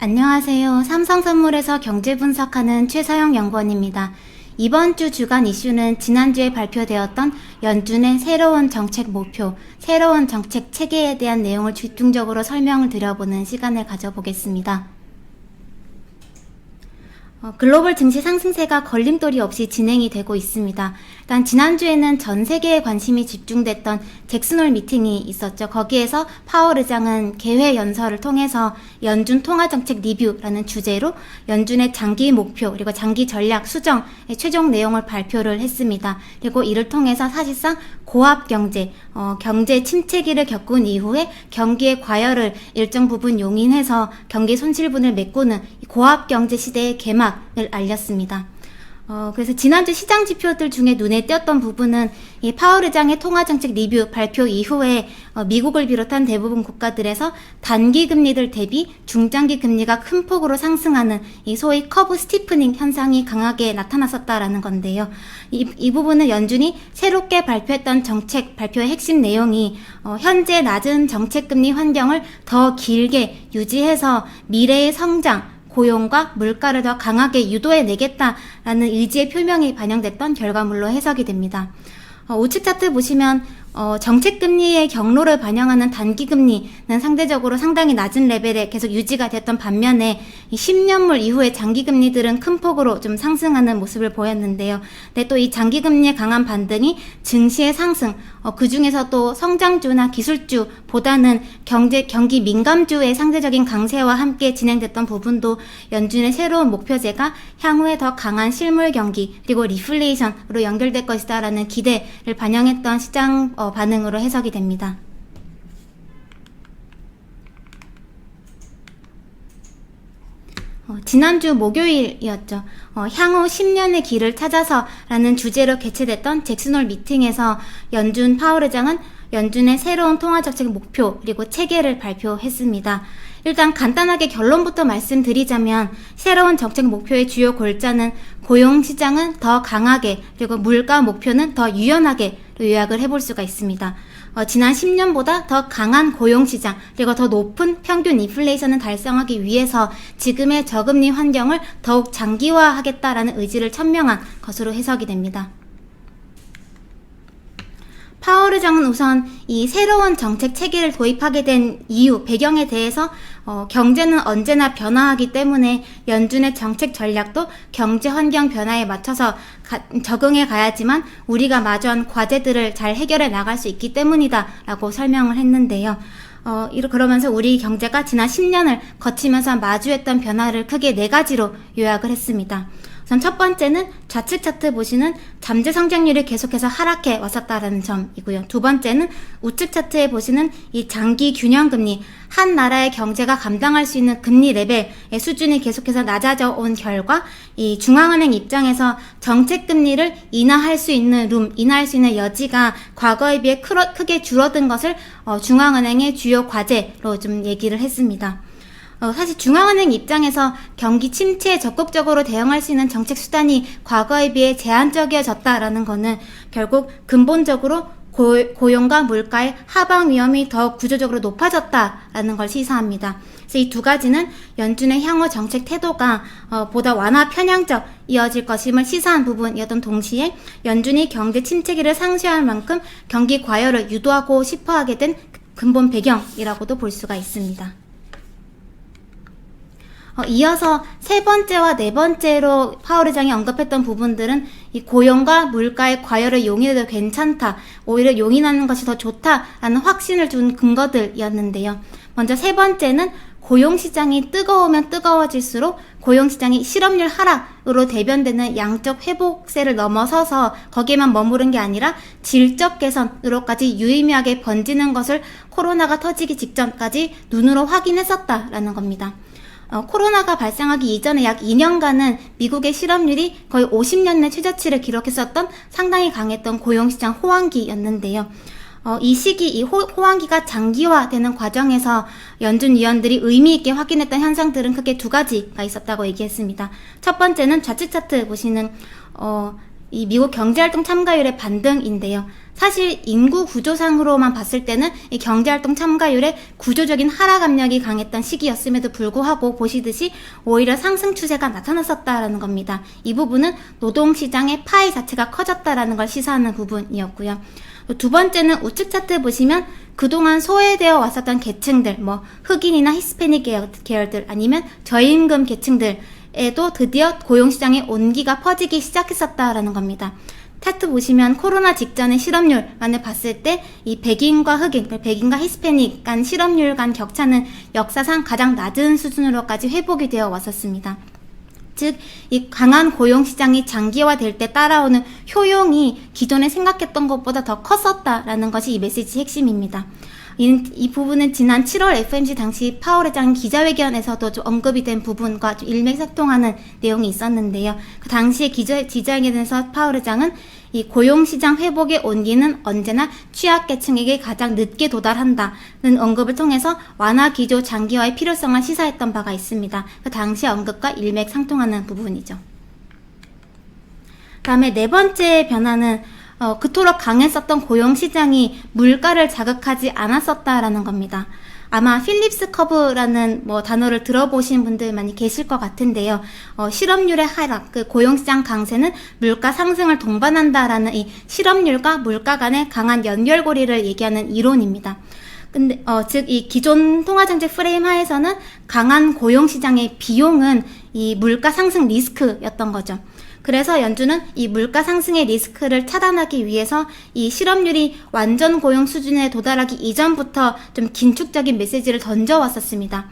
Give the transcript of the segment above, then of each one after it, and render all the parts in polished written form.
안녕하세요. 삼성선물에서 경제 분석하는 최서영 연구원입니다. 이번 주 주간 이슈는 지난주에 발표되었던 연준의 새로운 정책 목표, 새로운 정책 체계에 대한 내용을 집중적으로 설명을 드려보는 시간을 가져보겠습니다. 글로벌 증시 상승세가 걸림돌이 없이 진행이 되고 있습니다. 일단 지난주에는 전 세계에 관심이 집중됐던 잭슨홀 미팅이 있었죠. 거기에서 파월 의장은 개회 연설을 통해서 연준 통화정책 리뷰라는 주제로 연준의 장기 목표 그리고 장기 전략 수정의 최종 내용을 발표를 했습니다. 그리고 이를 통해서 사실상 고압 경제, 경제 침체기를 겪은 이후에 경기의 과열을 일정 부분 용인해서 경기 손실분을 메꾸는 고압 경제 시대의 개막을 알렸습니다. 그래서 지난주 시장 지표들 중에 눈에 띄었던 부분은 이 파월 의장의 통화정책 리뷰 발표 이후에 미국을 비롯한 대부분 국가들에서 단기 금리들 대비 중장기 금리가 큰 폭으로 상승하는 이 소위 커브 스티프닝 현상이 강하게 나타났었다라는 건데요. 이 부분은 연준이 새롭게 발표했던 정책 발표의 핵심 내용이 현재 낮은 정책금리 환경을 더 길게 유지해서 미래의 성장, 고용과 물가를 더 강하게 유도해내겠다라는 의지의 표명이 반영됐던 결과물로 해석이 됩니다. 우측 차트 보시면 정책금리의 경로를 반영하는 단기금리는 상대적으로 상당히 낮은 레벨에 계속 유지가 됐던 반면에 이 10년물 이후의 장기금리들은 큰 폭으로 좀 상승하는 모습을 보였는데요. 근데 또 이 장기금리의 강한 반등이 증시의 상승, 그 중에서도 성장주나 기술주보다는 경기 민감주의 상대적인 강세와 함께 진행됐던 부분도 연준의 새로운 목표제가 향후에 더 강한 실물 경기 그리고 리플레이션으로 연결될 것이다라는 기대를 반영했던 시장 반응으로 해석이 됩니다. 지난주 목요일이었죠. 향후 10년의 길을 찾아서 라는 주제로 개최됐던 잭슨홀 미팅에서 연준 파월 의장은 연준의 새로운 통화정책 목표 그리고 체계를 발표했습니다. 일단 간단하게 결론부터 말씀드리자면 새로운 정책 목표의 주요 골자는 고용시장은 더 강하게 그리고 물가 목표는 더 유연하게 요약을 해볼 수가 있습니다. 지난 10년보다 더 강한 고용시장 그리고 더 높은 평균 인플레이션을 달성하기 위해서 지금의 저금리 환경을 더욱 장기화하겠다라는 의지를 천명한 것으로 해석이 됩니다. 파월 의장은 우선 이 새로운 정책 체계를 도입하게 된 이유, 배경에 대해서 경제는 언제나 변화하기 때문에 연준의 정책 전략도 경제 환경 변화에 맞춰서 적응해 가야지만 우리가 마주한 과제들을 잘 해결해 나갈 수 있기 때문이다 라고 설명을 했는데요. 그러면서 우리 경제가 지난 10년을 거치면서 마주했던 변화를 크게 4가지로 요약을 했습니다. 우선 첫 번째는 좌측 차트 보시는 잠재 성장률이 계속해서 하락해 왔었다라는 점이고요. 두 번째는 우측 차트에 보시는 이 장기 균형 금리, 한 나라의 경제가 감당할 수 있는 금리 레벨의 수준이 계속해서 낮아져 온 결과 이 중앙은행 입장에서 정책 금리를 인하할 수 있는 인하할 수 있는 여지가 과거에 비해 크게 줄어든 것을 중앙은행의 주요 과제로 좀 얘기를 했습니다. 사실 중앙은행 입장에서 경기 침체에 적극적으로 대응할 수 있는 정책 수단이 과거에 비해 제한적이어졌다라는 것은 결국 근본적으로 고용과 물가의 하방 위험이 더 구조적으로 높아졌다라는 걸 시사합니다. 그래서 이 두 가지는 연준의 향후 정책 태도가 보다 완화 편향적 이어질 것임을 시사한 부분이었던 동시에 연준이 경제 침체기를 상쇄할 만큼 경기 과열을 유도하고 싶어 하게 된 근본 배경이라고도 볼 수가 있습니다. 이어서 세 번째와 네 번째로 파월 의장이 언급했던 부분들은 이 고용과 물가의 과열을 용인해도 괜찮다, 오히려 용인하는 것이 더 좋다라는 확신을 준 근거들이었는데요. 먼저 세 번째는 고용시장이 뜨거우면 뜨거워질수록 고용시장이 실업률 하락으로 대변되는 양적 회복세를 넘어서서 거기에만 머무른 게 아니라 질적 개선으로까지 유의미하게 번지는 것을 코로나가 터지기 직전까지 눈으로 확인했었다라는 겁니다. 코로나가 발생하기 이전에 약 2년간은 미국의 실업률이 거의 50년 내 최저치를 기록했었던 상당히 강했던 고용시장 호황기였는데요. 이 시기, 이 호황기가 장기화되는 과정에서 연준 위원들이 의미있게 확인했던 현상들은 크게 두 가지가 있었다고 얘기했습니다. 첫 번째는 좌측 차트 보시는 이 미국 경제활동 참가율의 반등인데요. 사실 인구 구조상으로만 봤을 때는 이 경제활동 참가율의 구조적인 하락 압력이 강했던 시기였음에도 불구하고 보시듯이 오히려 상승 추세가 나타났었다라는 겁니다. 이 부분은 노동시장의 파이 자체가 커졌다라는 걸 시사하는 부분이었고요. 두 번째는 우측 차트 보시면 그동안 소외되어 왔었던 계층들, 뭐 흑인이나 히스패닉 계열들 아니면 저임금 계층들에도 드디어 고용시장의 온기가 퍼지기 시작했었다라는 겁니다. 차트 보시면 코로나 직전의 실업률만을 봤을 때 이 백인과 흑인, 백인과 히스패닉 간 실업률 간 격차는 역사상 가장 낮은 수준으로까지 회복이 되어 왔었습니다. 즉, 이 강한 고용시장이 장기화될 때 따라오는 효용이 기존에 생각했던 것보다 더 컸었다라는 것이 이 메시지의 핵심입니다. 이 부분은 지난 7월 FOMC 당시 파월 의장 기자회견에서도 좀 언급이 된 부분과 좀 일맥상통하는 내용이 있었는데요. 그 당시에 기자회견에서 파월 의장은 이 고용시장 회복의 온기는 언제나 취약계층에게 가장 늦게 도달한다는 언급을 통해서 완화 기조 장기화의 필요성을 시사했던 바가 있습니다. 그 당시 언급과 일맥상통하는 부분이죠. 다음에 네 번째 변화는 그토록 강했었던 고용시장이 물가를 자극하지 않았었다라는 겁니다. 아마 필립스 커브라는 단어를 들어보신 분들 많이 계실 것 같은데요. 실업률의 하락, 그 고용시장 강세는 물가 상승을 동반한다라는 이 실업률과 물가 간의 강한 연결고리를 얘기하는 이론입니다. 근데 즉 이 기존 통화정책 프레임 하에서는 강한 고용시장의 비용은 이 물가 상승 리스크였던 거죠. 그래서 연준은 이 물가 상승의 리스크를 차단하기 위해서 이 실업률이 완전 고용 수준에 도달하기 이전부터 좀 긴축적인 메시지를 던져왔었습니다.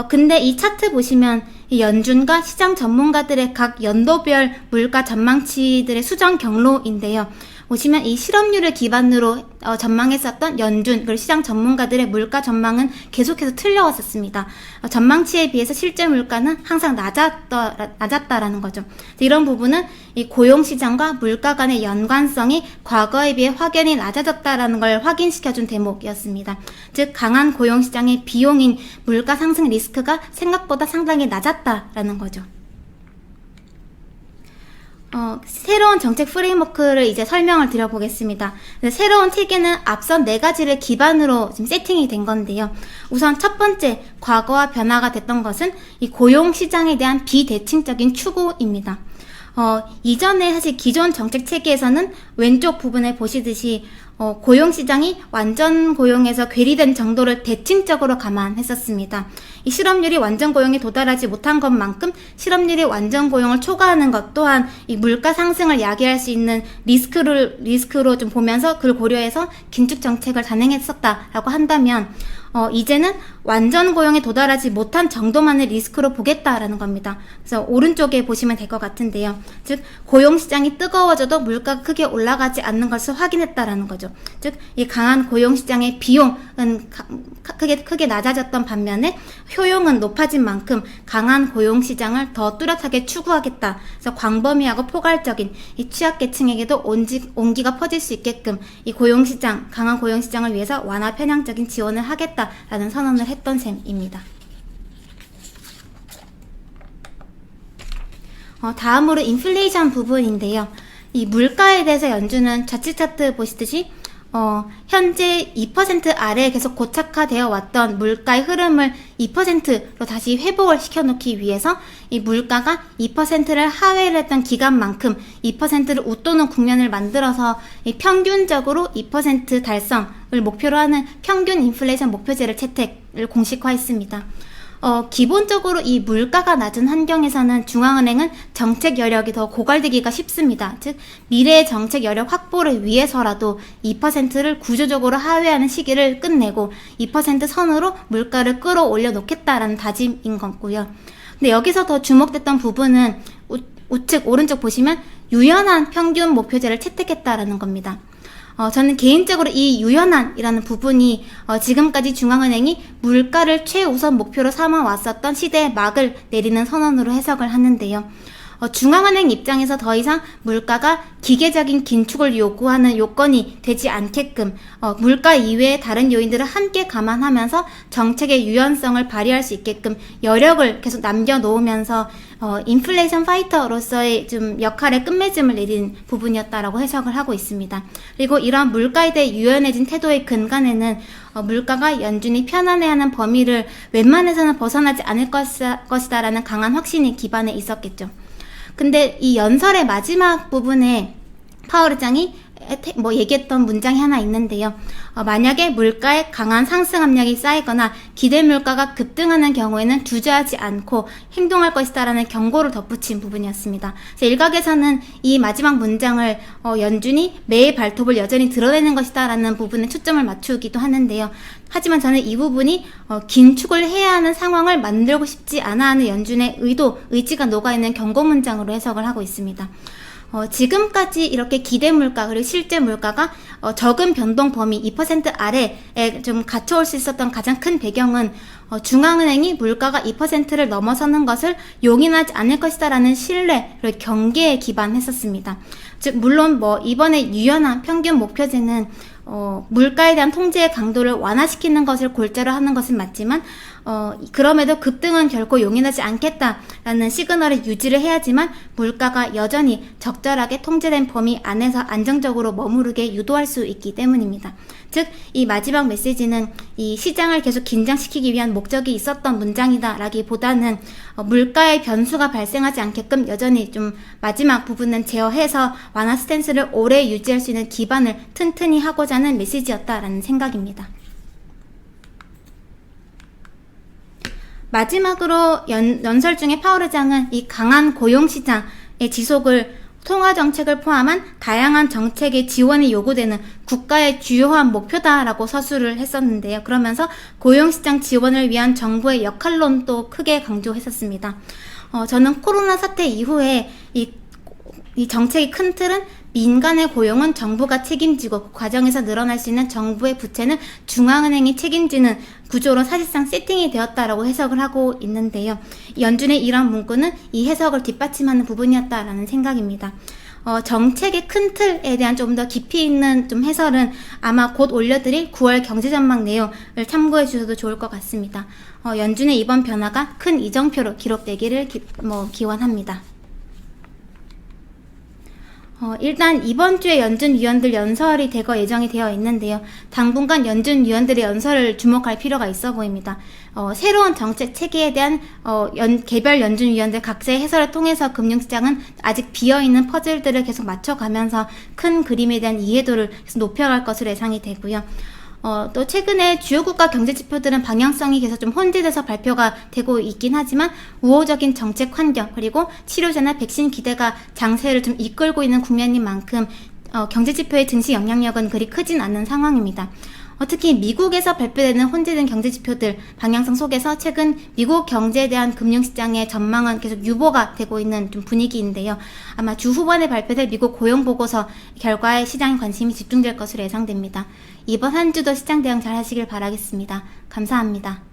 근데 이 차트 보시면 이 연준과 시장 전문가들의 각 연도별 물가 전망치들의 수정 경로인데요. 보시면 이 실업률을 기반으로 전망했었던 연준 그리고 시장 전문가들의 물가 전망은 계속해서 틀려왔었습니다. 전망치에 비해서 실제 물가는 항상 낮았다라는 거죠. 이런 부분은 이 고용시장과 물가 간의 연관성이 과거에 비해 확연히 낮아졌다라는 걸 확인시켜준 대목이었습니다. 즉 강한 고용시장의 비용인 물가 상승 리스크가 생각보다 상당히 낮았다라는 거죠. 새로운 정책 프레임워크를 이제 설명을 드려보겠습니다. 새로운 체계는 앞선 네 가지를 기반으로 지금 세팅이 된 건데요. 우선 첫 번째, 과거와 변화가 됐던 것은 이 고용시장에 대한 비대칭적인 추구입니다. 이전에 사실 기존 정책 체계에서는 왼쪽 부분에 보시듯이 고용시장이 완전 고용에서 괴리된 정도를 대칭적으로 감안했었습니다. 이 실업률이 완전 고용에 도달하지 못한 것만큼 실업률이 완전 고용을 초과하는 것 또한 이 물가 상승을 야기할 수 있는 리스크로 좀 보면서 그걸 고려해서 긴축 정책을 단행했었다라고 한다면 이제는 완전 고용에 도달하지 못한 정도만의 리스크로 보겠다라는 겁니다. 그래서 오른쪽에 보시면 될 것 같은데요. 즉 고용시장이 뜨거워져도 물가가 크게 올라가지 않는 것을 확인했다라는 거죠. 즉 이 강한 고용시장의 비용은 크게 낮아졌던 반면에 효용은 높아진 만큼 강한 고용시장을 더 뚜렷하게 추구하겠다. 그래서 광범위하고 포괄적인 이 취약계층에게도 온기가 퍼질 수 있게끔 이 강한 고용시장을 위해서 완화 편향적인 지원을 하겠다라는 선언을 했던 셈입니다. 다음으로 인플레이션 부분인데요. 이 물가에 대해서 연준은 좌측 차트 보시듯이 현재 2% 아래에 계속 고착화되어 왔던 물가의 흐름을 2%로 다시 회복을 시켜놓기 위해서 이 물가가 2%를 하회를 했던 기간만큼 2%를 웃도는 국면을 만들어서 이 평균적으로 2% 달성을 목표로 하는 평균 인플레이션 목표제를 채택을 공식화했습니다. 기본적으로 이 물가가 낮은 환경에서는 중앙은행은 정책 여력이 더 고갈되기가 쉽습니다. 즉 미래의 정책 여력 확보를 위해서라도 2%를 구조적으로 하회하는 시기를 끝내고 2% 선으로 물가를 끌어올려 놓겠다라는 다짐인 거고요. 근데 여기서 더 주목됐던 부분은 우측 오른쪽 보시면 유연한 평균 목표제를 채택했다라는 겁니다. 저는 개인적으로 이 유연한이라는 부분이 지금까지 중앙은행이 물가를 최우선 목표로 삼아왔었던 시대의 막을 내리는 선언으로 해석을 하는데요. 중앙은행 입장에서 더 이상 물가가 기계적인 긴축을 요구하는 요건이 되지 않게끔 물가 이외의 다른 요인들을 함께 감안하면서 정책의 유연성을 발휘할 수 있게끔 여력을 계속 남겨놓으면서 인플레이션 파이터로서의 좀 역할의 끝맺음을 내린 부분이었다라고 해석을 하고 있습니다. 그리고 이런 물가에 대해 유연해진 태도의 근간에는 물가가 연준이 편안해하는 범위를 웬만해서는 벗어나지 않을 것이다라는 강한 확신이 기반에 있었겠죠. 근데 이 연설의 마지막 부분에 파월 의장이 얘기했던 문장이 하나 있는데요. 만약에 물가에 강한 상승 압력이 쌓이거나 기대 물가가 급등하는 경우에는 주저하지 않고 행동할 것이다라는 경고를 덧붙인 부분이었습니다. 그래서 일각에서는 이 마지막 문장을 연준이 매의 발톱을 여전히 드러내는 것이다라는 부분에 초점을 맞추기도 하는데요. 하지만 저는 이 부분이 긴축을 해야 하는 상황을 만들고 싶지 않아 하는 연준의 의지가 녹아있는 경고 문장으로 해석을 하고 있습니다. 지금까지 이렇게 기대 물가 그리고 실제 물가가 적은 변동 범위 2% 아래에 좀 갇혀올 수 있었던 가장 큰 배경은 중앙은행이 물가가 2%를 넘어서는 것을 용인하지 않을 것이다라는 신뢰를 경계에 기반했었습니다. 즉 물론 이번에 유연한 평균 목표제는 물가에 대한 통제의 강도를 완화시키는 것을 골자로 하는 것은 맞지만 그럼에도 급등은 결코 용인하지 않겠다라는 시그널을 유지를 해야지만 물가가 여전히 적절하게 통제된 범위 안에서 안정적으로 머무르게 유도할 수 있기 때문입니다. 즉, 이 마지막 메시지는 이 시장을 계속 긴장시키기 위한 목적이 있었던 문장이다라기보다는 물가의 변수가 발생하지 않게끔 여전히 좀 마지막 부분은 제어해서 완화 스탠스를 오래 유지할 수 있는 기반을 튼튼히 하고자 하는 메시지였다라는 생각입니다. 마지막으로 연설 중에 파월 의장은 이 강한 고용시장의 지속을 통화정책을 포함한 다양한 정책의 지원이 요구되는 국가의 주요한 목표다라고 서술을 했었는데요. 그러면서 고용시장 지원을 위한 정부의 역할론도 크게 강조했었습니다. 저는 코로나 사태 이후에 이 정책의 큰 틀은 민간의 고용은 정부가 책임지고 그 과정에서 늘어날 수 있는 정부의 부채는 중앙은행이 책임지는 구조로 사실상 세팅이 되었다라고 해석을 하고 있는데요. 연준의 이런 문구는 이 해석을 뒷받침하는 부분이었다라는 생각입니다. 정책의 큰 틀에 대한 좀 더 깊이 있는 좀 해설은 아마 곧 올려드릴 9월 경제전망 내용을 참고해 주셔도 좋을 것 같습니다. 연준의 이번 변화가 큰 이정표로 기록되기를 기원합니다. 일단 이번 주에 연준 위원들 연설이 대거 예정이 되어 있는데요. 당분간 연준 위원들의 연설을 주목할 필요가 있어 보입니다. 새로운 정책 체계에 대한 개별 연준 위원들 각자의 해설을 통해서 금융시장은 아직 비어있는 퍼즐들을 계속 맞춰가면서 큰 그림에 대한 이해도를 계속 높여갈 것으로 예상이 되고요. 또 최근에 주요 국가 경제 지표들은 방향성이 계속 좀 혼재돼서 발표가 되고 있긴 하지만 우호적인 정책 환경 그리고 치료제나 백신 기대가 장세를 좀 이끌고 있는 국면인 만큼 경제 지표의 증시 영향력은 그리 크진 않은 상황입니다. 특히 미국에서 발표되는 혼재된 경제 지표들 방향성 속에서 최근 미국 경제에 대한 금융시장의 전망은 계속 유보가 되고 있는 좀 분위기인데요. 아마 주 후반에 발표될 미국 고용보고서 결과에 시장의 관심이 집중될 것으로 예상됩니다. 이번 한 주도 시장 대응 잘 하시길 바라겠습니다. 감사합니다.